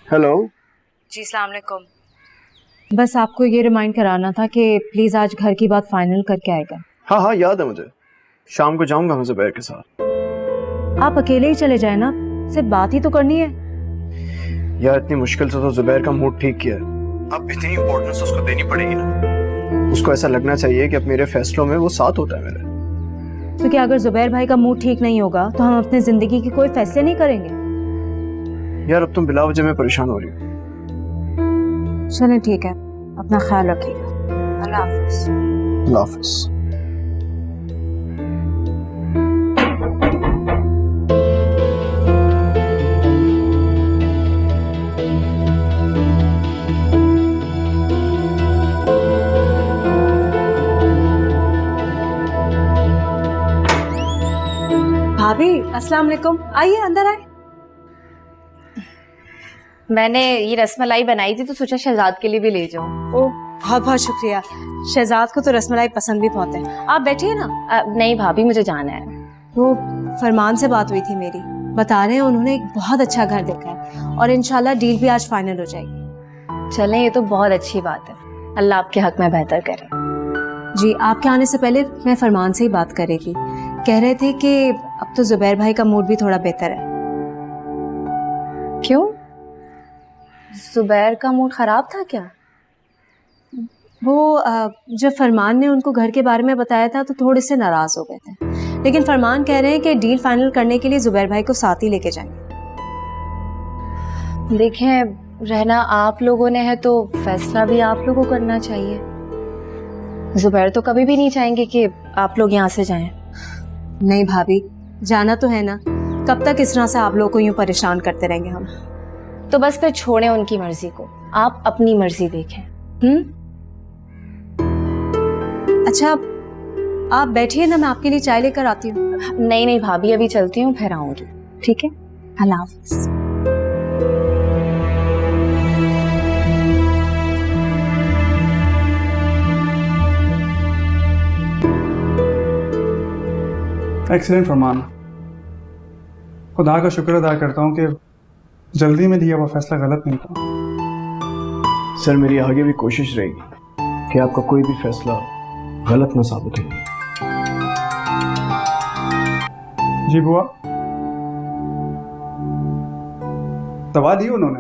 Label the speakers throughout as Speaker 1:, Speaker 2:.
Speaker 1: Hello
Speaker 2: जी, अस्सलाम वालेकुम। बस आपको ये रिमाइंड कराना था कि प्लीज आज घर की बात फाइनल करके आएगा।
Speaker 1: हाँ हाँ याद है मुझे, शाम को जाऊंगा मैं जुबैर के साथ।
Speaker 2: आप अकेले ही चले जाए ना, सिर्फ बात ही तो करनी है।
Speaker 1: यार इतनी मुश्किल से तो जुबैर का मूड ठीक किया है, अब इतनी इम्पोर्टेंस उसको देनी पड़ेगी ना। उसको ऐसा लगना चाहिए कि अब मेरे फैसलों में वो साथ होता है मेरे।
Speaker 2: क्योंकि अगर जुबैर भाई का मूड ठीक नहीं होगा तो हम अपनी जिंदगी की कोई फैसले नहीं करेंगे।
Speaker 1: यार अब तुम बिला वजह में परेशान हो रही हो।
Speaker 2: चलें ठीक है, अपना ख्याल रखिएगा। अल्लाह हाफिज।
Speaker 1: अल्लाह हाफिज।
Speaker 2: भाभी अस्सलाम वालेकुम, आइए अंदर आए।
Speaker 3: मैंने ये रसमलाई बनाई थी तो सोचा शहजाद के लिए भी ले जाऊं।
Speaker 2: ओह बहुत बहुत शुक्रिया। शहजाद को तो रसमलाई पसंद भी बहुत है। आप बैठिए ना।
Speaker 3: नहीं भाभी, मुझे जाना है।
Speaker 2: वो फरमान से बात हुई थी मेरी, बता रहे हैं उन्होंने एक बहुत अच्छा घर देखा है और इंशाल्लाह डील भी आज फाइनल हो जाएगी।
Speaker 3: चलें, ये तो बहुत अच्छी बात है। अल्लाह आपके हक में बेहतर करे।
Speaker 2: जी, आपके आने से पहले मैं फरमान से ही बात करेगी। कह रहे थे कि अब तो जुबैर भाई का मूड भी थोड़ा बेहतर है।
Speaker 3: क्यों, जुबैर का मूड खराब था क्या?
Speaker 2: वो जब फरमान ने उनको घर के बारे में बताया था तो थोड़े से नाराज हो गए थे, लेकिन फरमान कह रहे हैं कि डील फाइनल करने के लिए जुबैर भाई को साथ ही लेके जाएंगे।
Speaker 3: देखें, रहना आप लोगों ने है तो फैसला भी आप लोगों को करना चाहिए। जुबैर तो कभी भी नहीं चाहेंगे कि आप लोग यहाँ से जाएं।
Speaker 2: नहीं भाभी, जाना तो है ना, कब तक इस तरह से आप लोगों को यूं परेशान करते रहेंगे हम।
Speaker 3: तो बस फिर छोड़ें उनकी मर्जी को, आप अपनी मर्जी देखें।
Speaker 2: अच्छा आप बैठिए ना, मैं आपके लिए चाय लेकर आती हूँ।
Speaker 3: नहीं नहीं भाभी, अभी चलती हूँ, फिर आऊंगी। ठीक है, अल्लाह हाफिज।
Speaker 4: एक्सीलेंट फरमान, खुदा का शुक्र अदा करता हूँ कि जल्दी में लिया हुआ फैसला गलत नहीं था।
Speaker 1: सर मेरी आगे भी कोशिश रहेगी कि आपका कोई भी फैसला गलत ना साबित हो।
Speaker 4: जी बुआ, दवा दी उन्होंने?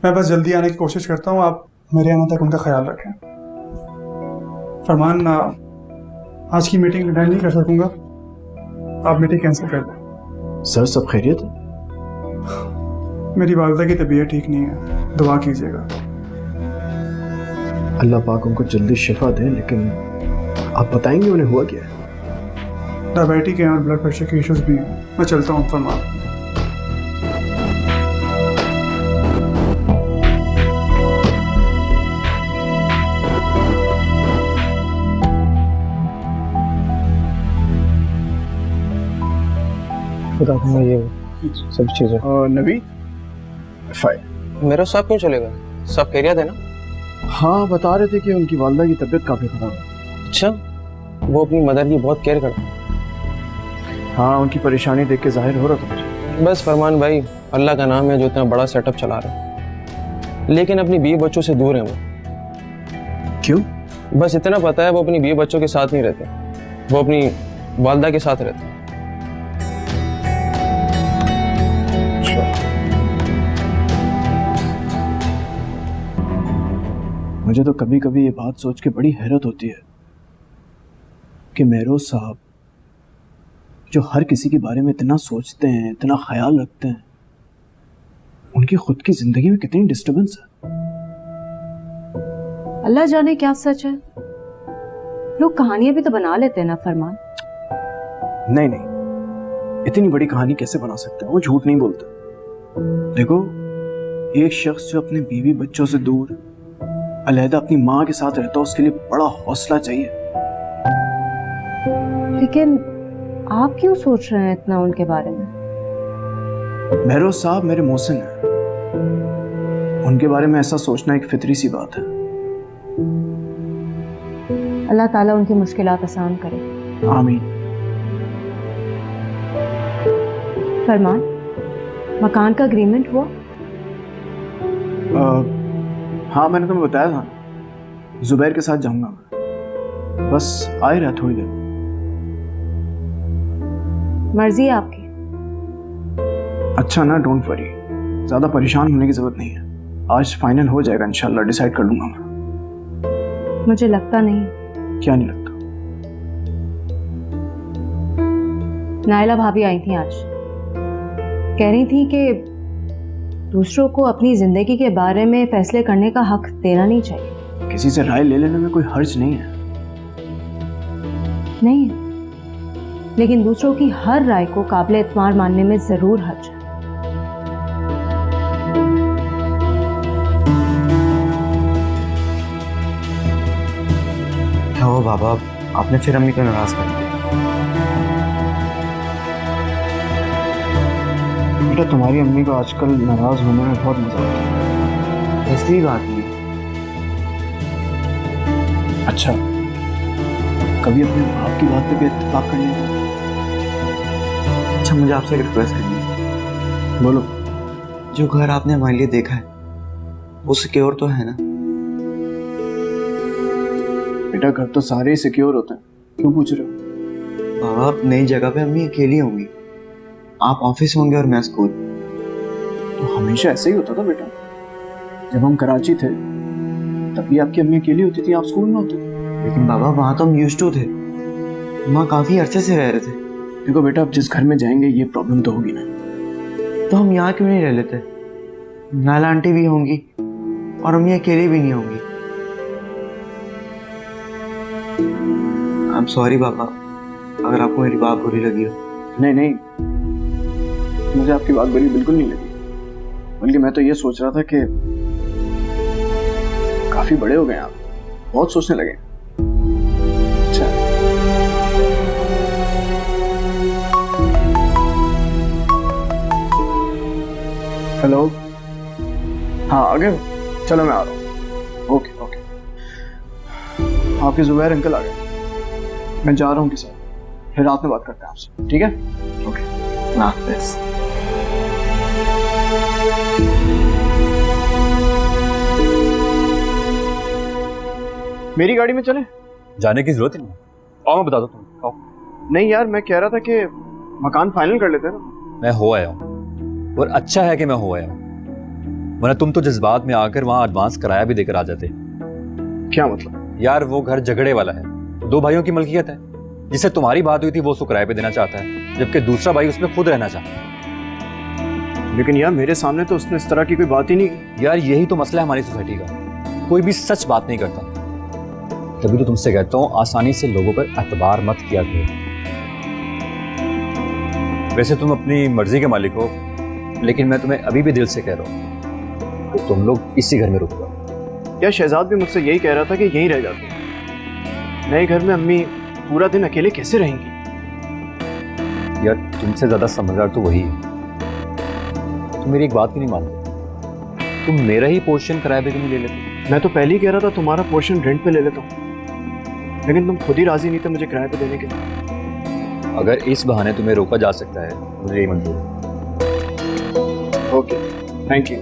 Speaker 4: मैं बस जल्दी आने की कोशिश करता हूँ, आप मेरे आने तक उनका ख्याल रखें। फरमान, आज की मीटिंग अटेंड नहीं कर सकूंगा, आप मीटिंग कैंसिल कर दें।
Speaker 1: सर सब खैरियत है?
Speaker 4: मेरी वालिदा की तबीयत ठीक नहीं है, दुआ कीजिएगा।
Speaker 1: अल्लाह पाक उनको जल्दी शिफा दे, लेकिन आप बताएंगे उन्हें हुआ क्या है?
Speaker 4: डायबिटीज है और ब्लड प्रेशर के इश्यूज भी हैं। मैं चलता हूँ फरमान।
Speaker 5: ये सब चीजें।
Speaker 1: नवी फाइल
Speaker 5: मेरा साहब क्यों चलेगा? सब खैरियत है ना?
Speaker 1: हाँ बता रहे थे कि उनकी वालिदा की तबीयत काफी खराब है।
Speaker 5: अच्छा, वो अपनी मदर की बहुत केयर करता है।
Speaker 1: हाँ उनकी परेशानी देख के जाहिर हो रहा था मुझे।
Speaker 5: बस फरमान भाई, अल्लाह का नाम है जो इतना बड़ा सेटअप चला रहा है, लेकिन अपनी बीवी बच्चों से दूर है वो।
Speaker 1: क्यों?
Speaker 5: बस इतना पता है, वो अपनी बीवी बच्चों के साथ नहीं रहते, वो अपनी वालिदा के साथ रहते।
Speaker 1: मुझे तो कभी कभी ये बात सोच के बड़ी हैरत होती है कि मेहरोज साहब जो हर किसी के बारे में इतना सोचते हैं, इतना ख्याल रखते हैं, उनकी खुद की जिंदगी में कितनी डिस्टर्बेंस है।
Speaker 2: अल्लाह जाने क्या सच है, लोग कहानियां भी तो बना लेते हैं ना फरमान।
Speaker 1: नहीं नहीं, इतनी बड़ी कहानी कैसे बना सकते हैं, वो झूठ नहीं बोलते। देखो, एक शख्स जो अपने बीवी बच्चों से दूर अलहदा अपनी माँ के साथ रहता है, उसके लिए बड़ा हौसला चाहिए।
Speaker 2: लेकिन आप क्यों सोच रहे हैं इतना उनके बारे में?
Speaker 1: महरोज साहब मेरे मोहसिन हैं, उनके बारे में ऐसा सोचना एक फितरी सी बात है।
Speaker 2: अल्लाह ताला उनकी मुश्किलात आसान करे।
Speaker 1: आमीन।
Speaker 2: फरमान, मकान का एग्रीमेंट हुआ?
Speaker 1: हाँ, मैंने तुम्हें बताया था जुबैर के साथ जाऊंगा मैं, बस आ ही रहा थोड़ी देर।
Speaker 2: मर्जी है आपकी।
Speaker 1: अच्छा ना, डोंट वरी, ज़्यादा परेशान होने की ज़रूरत नहीं है। आज फाइनल हो जाएगा इंशाल्लाह, डिसाइड कर लूंगा मैं।
Speaker 2: मुझे लगता नहीं।
Speaker 1: क्या नहीं लगता?
Speaker 2: नायला भाभी आई थी आज, कह रही थी कि दूसरों को अपनी जिंदगी के बारे में फैसले करने का हक देना नहीं चाहिए।
Speaker 1: किसी से राय ले लेने में कोई हर्ज नहीं है।
Speaker 2: नहीं है, लेकिन दूसरों की हर राय को काबिल एतमार मानने में जरूर हर्ज है।
Speaker 6: क्या हो बाबा, आपने फिर अम्मी को नाराज कर दिया?
Speaker 1: बेटा, तुम्हारी अम्मी को आजकल नाराज होने में बहुत मजा आता है।
Speaker 6: ऐसी बात नहीं।
Speaker 1: अच्छा, कभी अपने बाप की बात पे भी इत्तेफाक कर लिया?
Speaker 6: अच्छा, मुझे आपसे एक रिक्वेस्ट करनी है।
Speaker 1: बोलो।
Speaker 6: जो घर आपने हमारे लिए देखा है वो सिक्योर तो है ना?
Speaker 1: बेटा, घर तो सारे ही सिक्योर होते हैं, क्यों पूछ रहे हो?
Speaker 6: बाबा, आप नई जगह पे अम्मी अकेली होंगी, आप ऑफिस होंगे और मैं स्कूल।
Speaker 1: तो हमेशा ऐसे ही होता था बेटा। जब हम कराची थे तभी आपकी अम्मी अकेली होती थी, आप स्कूल में होते थे।
Speaker 6: लेकिन बाबा, वहां तो हम यूज्ड टू थे, वहाँ काफी अरसे से रह रहे थे।
Speaker 1: देखो बेटा, अब जिस घर में जाएंगे ये प्रॉब्लम तो होगी ना।
Speaker 6: तो हम यहाँ क्यों नहीं रह लेते? नाला आंटी भी होंगी और अम्मी अकेली भी नहीं होंगी। आई एम सॉरी बाबा, अगर आपको मेरी बात बुरी लगी हो।
Speaker 1: नहीं नहीं, मुझे आपकी बात बुरी बिल्कुल नहीं लगी, बल्कि मैं तो ये सोच रहा था कि काफी बड़े हो गए आप, बहुत सोचने लगे। अच्छा, हेलो, हाँ आ गए? चलो मैं आ रहा हूँ। Okay okay. आपके जुबैर अंकल आ गए, मैं जा रहा हूँ किसी, फिर रात में बात करते हैं आपसे, ठीक है? Okay, nice. मेरी गाड़ी में चले?
Speaker 7: जाने की जरूरत ही नहीं। आओ, मैं बता दो तुम। आओ।
Speaker 1: नहीं यार, मैं कह रहा था कि मकान फाइनल कर लेते हैं ना।
Speaker 7: मैं हो आया हूँ, और अच्छा है कि मैं हो आया हूँ, वरना तुम तो जज्बात में आकर वहाँ एडवांस किराया भी देकर आ जाते।
Speaker 1: क्या मतलब?
Speaker 7: यार, वो घर झगड़े वाला है, 2 भाइयों की मलकियत है। जिससे तुम्हारी बात हुई थी वो उसको किराए पे देना चाहता है, जबकि दूसरा भाई उसमें खुद रहना चाहता है।
Speaker 1: लेकिन यार, मेरे सामने तो उसने इस तरह की कोई बात ही नहीं की।
Speaker 7: यार, यही तो मसला है हमारी सोसाइटी का, कोई भी सच बात नहीं करता। तभी तो तुमसे कहता हूँ, आसानी से लोगों पर एतबार मत किया करो। वैसे तुम अपनी मर्जी के मालिक हो, लेकिन मैं तुम्हें अभी भी दिल से कह रहा हूँ कि तुम लोग इसी घर में रुक जाओ।
Speaker 1: यार, शहजाद भी मुझसे यही कह रहा था कि यहीं रह जाते हैं। नए घर में अम्मी पूरा दिन अकेले कैसे रहेंगी?
Speaker 7: यार, तुमसे ज्यादा समझदार तो वही है। तुम मेरी एक बात क्यों नहीं मानते? तुम मेरा ही पोर्शन किराए पे क्यों नहीं ले लेते?
Speaker 1: मैं तो पहले ही कह रहा था तुम्हारा पोर्शन रेंट पे ले लेता हूँ, लेकिन तुम खुद ही राजी नहीं थे मुझे किराए पे देने के लिए।
Speaker 7: अगर इस बहाने तुम्हें रोका जा सकता है, मुझे ये मंजूर है।
Speaker 1: Okay, thank you.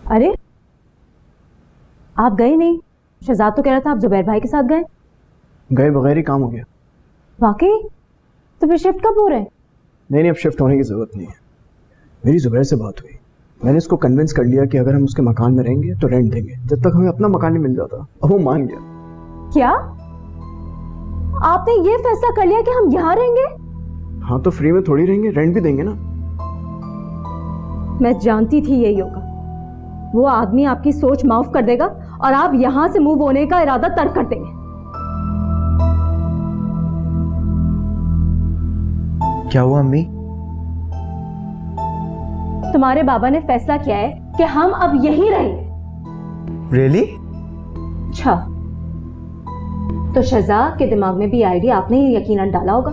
Speaker 2: अरे, आप गए नहीं? शहजाद तो कह रहा था आप जुबैर भाई के साथ गए।
Speaker 1: गए बगैर ही काम हो गया।
Speaker 2: वाकई? तो फिर शिफ्ट कब हो रहे हैं?
Speaker 1: नहीं, अब शिफ्ट होने की ज़रूरत नहीं है। मेरी जुबैर से बात हुई, मैंने इसको कन्विंस कर लिया कि अगर हम उसके मकान में रहेंगे तो रेंट देंगे, जब तक हमें अपना मकान नहीं मिल जाता। अब वो मान गया।
Speaker 2: क्या आपने ये फैसला कर लिया कि हम यहाँ रहेंगे?
Speaker 1: हाँ, तो फ्री में थोड़ी रहेंगे, रेंट भी देंगे ना।
Speaker 2: मैं जानती थी यही होगा। वो आदमी आपकी सोच माफ कर देगा और आप यहां से मूव होने का इरादा तर्क कर देंगे।
Speaker 6: क्या हुआ अम्मी?
Speaker 2: तुम्हारे बाबा ने फैसला किया है कि हम अब यहीं रहेंगे।
Speaker 6: रियली?
Speaker 2: अच्छा, तो शहजाद के दिमाग में भी आइडिया आपने ही यकीनन डाला होगा।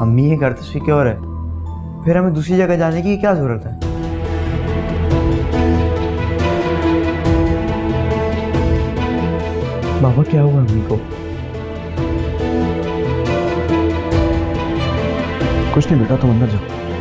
Speaker 6: अम्मी, ये घर तो सिक्योर है, फिर हमें दूसरी जगह जाने की क्या जरूरत है? बाबा, क्या हुआ अम्मी को?
Speaker 1: कुछ नहीं बेटा, तुम अंदर जाओ।